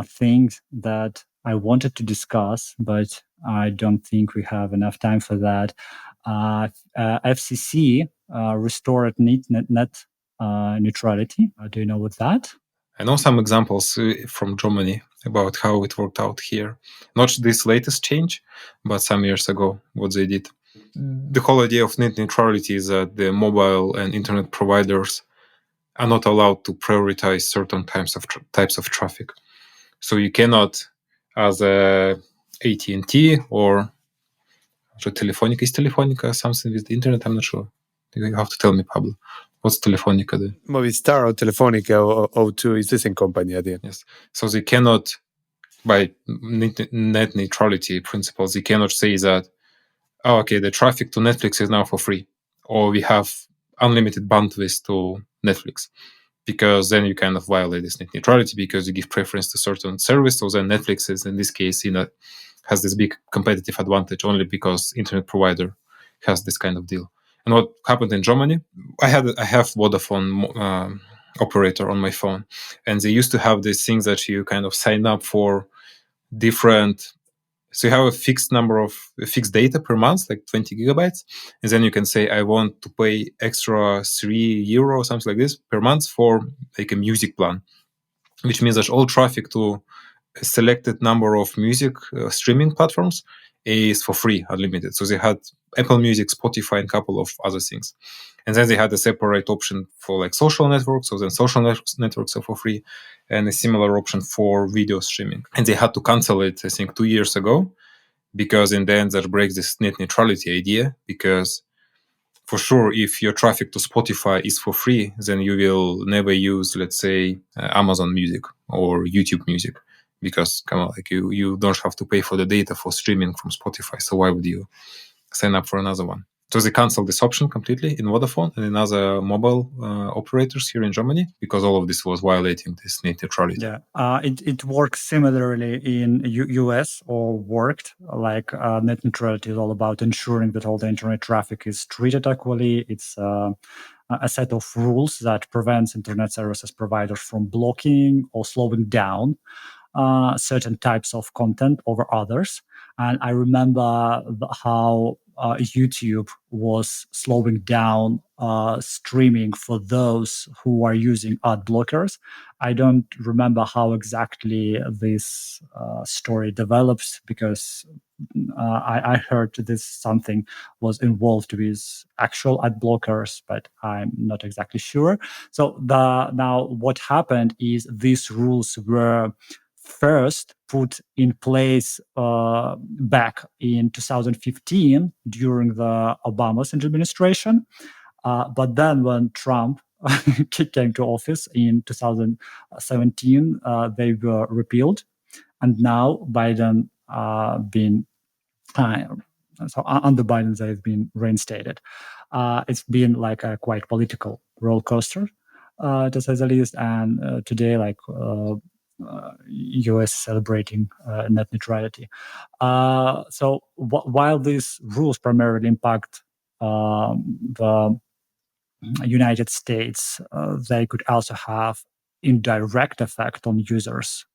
thing that I wanted to discuss, but I don't think we have enough time for that. FCC restored net neutrality. Do you know what that? I know some examples from Germany about how it worked out here. Not this latest change, but some years ago, what they did. The whole idea of net neutrality is that the mobile and internet providers are not allowed to prioritize certain types of traffic. So you cannot, as a AT&T or Telefonica, is Telefonica something with the internet? I'm not sure. You have to tell me, Pablo. What's Telefonica do? Movistar or Telefonica or O2 is the same company at the end. Yes. So they cannot, by net neutrality principles, they cannot say that, oh, okay, the traffic to Netflix is now for free, or we have unlimited bandwidth to Netflix, because then you kind of violate this net neutrality because you give preference to certain service. So then Netflix is, in this case, has this big competitive advantage only because internet provider has this kind of deal. And what happened in Germany, I have Vodafone operator on my phone, and they used to have these things that you kind of sign up for different. So you have a fixed data per month, like 20 gigabytes. And then you can say, I want to pay extra €3 or something like this per month for like a music plan, which means that all traffic to a selected number of music streaming platforms is for free, unlimited. So they had Apple Music, Spotify, and a couple of other things. And then they had a separate option for like social networks. So then social networks are for free, and a similar option for video streaming. And they had to cancel it, I think, 2 years ago, because in the end that breaks this net neutrality idea. Because for sure, if your traffic to Spotify is for free, then you will never use, let's say, Amazon Music or YouTube Music, because come on, like you don't have to pay for the data for streaming from Spotify. So why would you sign up for another one? So they canceled this option completely in Vodafone and in other mobile operators here in Germany because all of this was violating this net neutrality. Yeah, it works similarly in US or worked like net neutrality is all about ensuring that all the internet traffic is treated equally. It's a set of rules that prevents internet services providers from blocking or slowing down certain types of content over others. And I remember how YouTube was slowing down streaming for those who are using ad blockers. I don't remember how exactly this story develops because I heard this something was involved with actual ad blockers, but I'm not exactly sure. So now what happened is these rules were first put in place back in 2015 during the Obama's administration. But then when Trump came to office in 2017, they were repealed. And now Biden so under Biden, they've been reinstated. It's been like a quite political roller coaster, to say the least. And today, like US celebrating net neutrality. So while these rules primarily impact the United States, they could also have indirect effect on users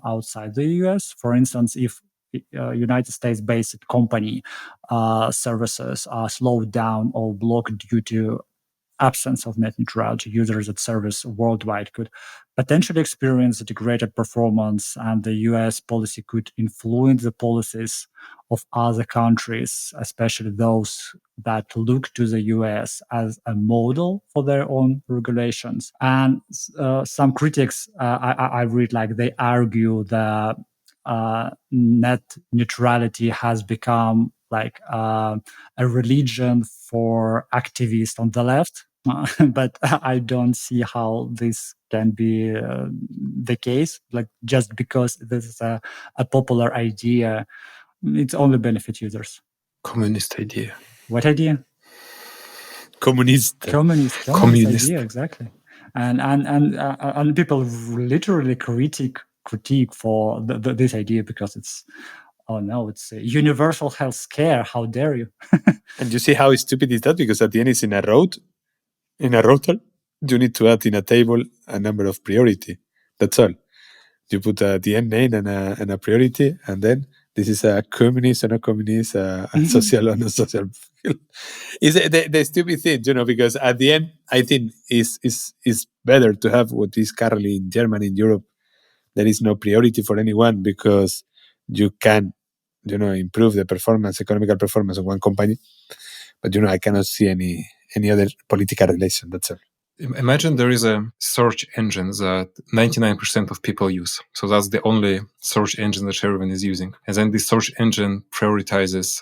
outside the US. For instance, if United States-based company services are slowed down or blocked due to absence of net neutrality, users at service worldwide could potentially experience degraded performance, and the US policy could influence the policies of other countries, especially those that look to the US as a model for their own regulations. And some critics, I read, like they argue that net neutrality has become like a religion for activists on the left. But I don't see how this can be the case. Like just because this is a popular idea, it's only benefit users. Communist idea. What idea? Communist idea, exactly. And people literally critique for this idea because it's, oh no, it's a universal health care. How dare you? And you see how stupid is that? Because at the end it's in a road. In a router, you need to add in a table a number of priority. That's all. You put the end name and a priority, and then this is a communist and a communist, a social and a social. Is the stupid thing, because at the end, I think is better to have what is currently in Germany, in Europe. There is no priority for anyone because you can, improve the economical performance of one company. But, I cannot see any other political relation. That's all. Imagine there is a search engine that 99% of people use. So that's the only search engine that everyone is using. And then this search engine prioritizes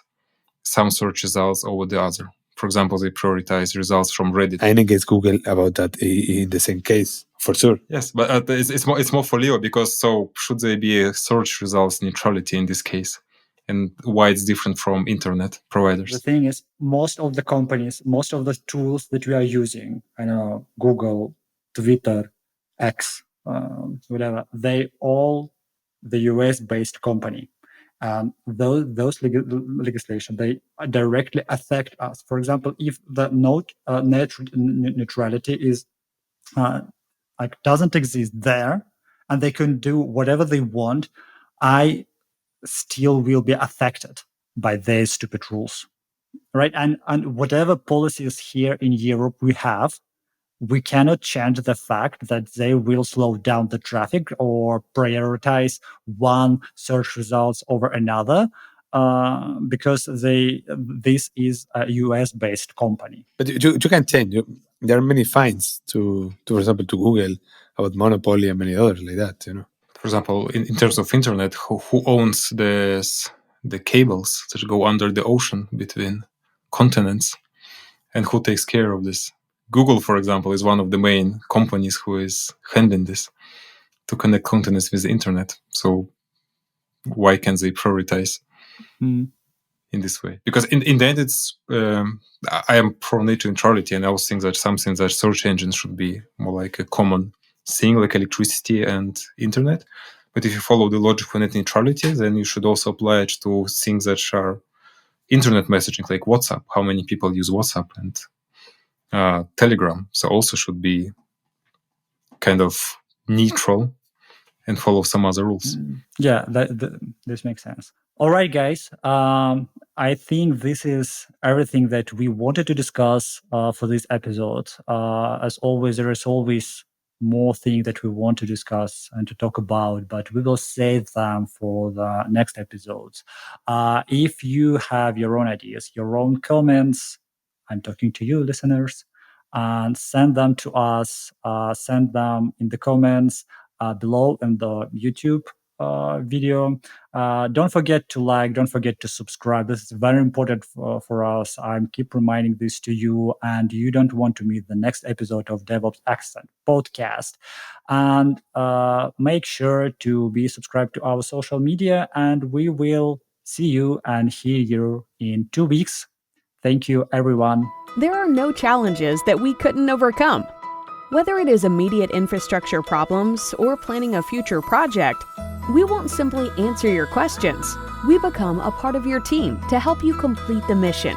some search results over the other. For example, they prioritize results from Reddit. I guess Google about that in the same case, for sure. Yes, but it's more for Leo, because so should there be a search results neutrality in this case? And why it's different from internet providers? The thing is, most of the companies, most of the tools that we are using, I know, Google, Twitter, X, whatever, they all the US-based company. Those legislation, they directly affect us. For example, if the net neutrality is doesn't exist there, and they can do whatever they want, I still will be affected by their stupid rules, right? And whatever policies here in Europe we have, we cannot change the fact that they will slow down the traffic or prioritize one search results over another because this is a US-based company. But you can change. There are many fines to, for example, to Google about monopoly and many others like that, For example, in terms of internet, who owns the cables that go under the ocean between continents, and who takes care of this? Google, for example, is one of the main companies who is handling this. to connect containers with the internet. So why can't they prioritize in this way? Because in the end, it's I am pro net neutrality, and I also think that something that search engines should be more like a common thing, like electricity and internet. But if you follow the logic for net neutrality, then you should also apply it to things that are internet messaging, like WhatsApp. How many people use WhatsApp and Telegram? So also should be kind of neutral and follow some other rules. Yeah, this makes sense. All right, guys. I think this is everything that we wanted to discuss for this episode. As always, there is always more things that we want to discuss and to talk about, but we will save them for the next episodes. If you have your own ideas, your own comments, I'm talking to you, listeners, and send them to us. Send them in the comments below in the YouTube video. Don't forget to like, don't forget to subscribe. This is very important for us. I keep reminding this to you, and you don't want to miss the next episode of DevOps Accent podcast. And make sure to be subscribed to our social media, and we will see you and hear you in 2 weeks. Thank you, everyone. There are no challenges that we couldn't overcome. Whether it is immediate infrastructure problems or planning a future project, we won't simply answer your questions. We become a part of your team to help you complete the mission.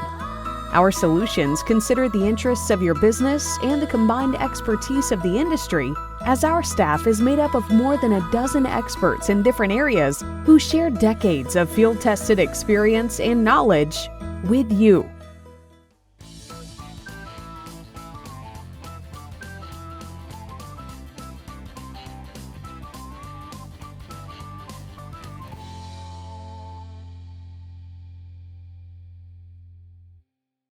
Our solutions consider the interests of your business and the combined expertise of the industry, as our staff is made up of more than a dozen experts in different areas who share decades of field-tested experience and knowledge with you.